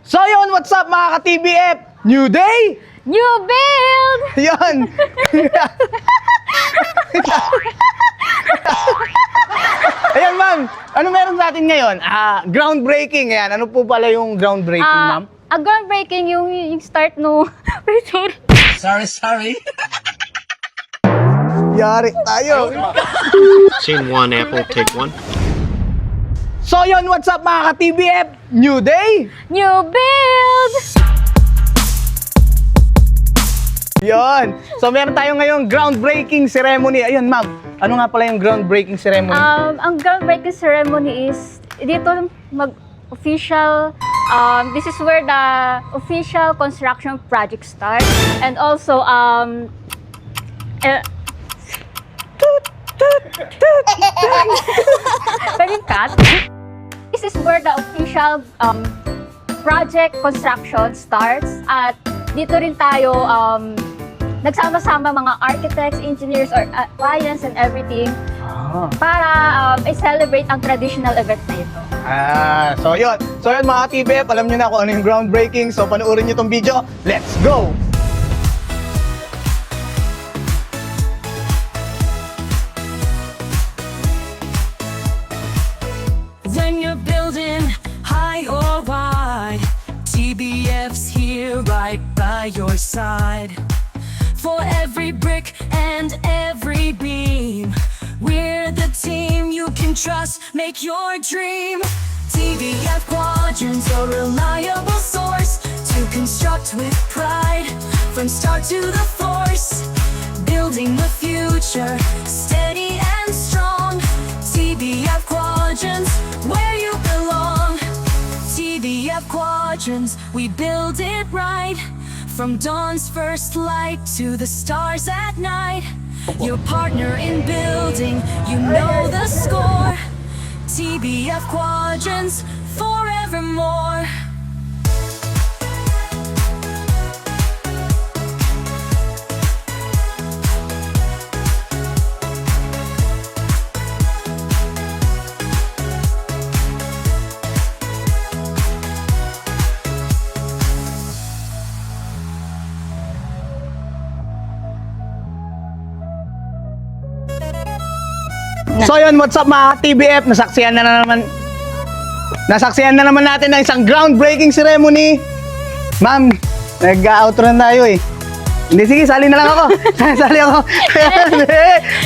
So yun, what's up mga ka-TBF? New day? New build! Yun! Ayan ma'am, ano meron sa atin ngayon? Groundbreaking, ayan. Ano po pala yung groundbreaking ma'am? Groundbreaking yung start no. Wait, sorry. Yari tayo. Scene one, Apple, take one. So yun, what's up mga ka-TBF? New day? New build! Yun. So meron tayo ngayong groundbreaking ceremony. Ayun ma'am, ano nga pala yung groundbreaking ceremony? Ang groundbreaking ceremony is dito mag-official, this is where the official construction project starts. And also, pwedeng cut. This is where the official project construction starts. At dito rin tayo nagsama-sama mga architects, engineers, or clients and everything para i-celebrate ang traditional event na ito. So yun. So yun mga TBF, alam nyo na kung ano yung groundbreaking. So panoorin nyo tong video. Let's go! When you're building high or wide, TBF's here right by your side. For every brick and every beam, we're the team you can trust, make your dream. TBF Quadrants, a reliable source to construct with pride. From start to the force, building the future, steady and strong. TBF Quadrants, where you belong. TBF Quadrants, we build it right. From dawn's first light to the stars at night. Your partner in building, you know the score. TBF Quadrants, forevermore. So yun, what's up mga TBF? Nasaksihan na naman natin ang isang groundbreaking ceremony. Ma'am, nag-outro na tayo eh. Hindi, sige, sali na lang ako. Sali ako.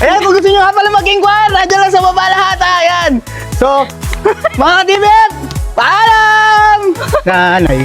Ayan, kung gusto nyo nga pala mag-inquire, nandiyan lang sa baba lahat. Ayan. So, mga TBF, paalam! Nanay.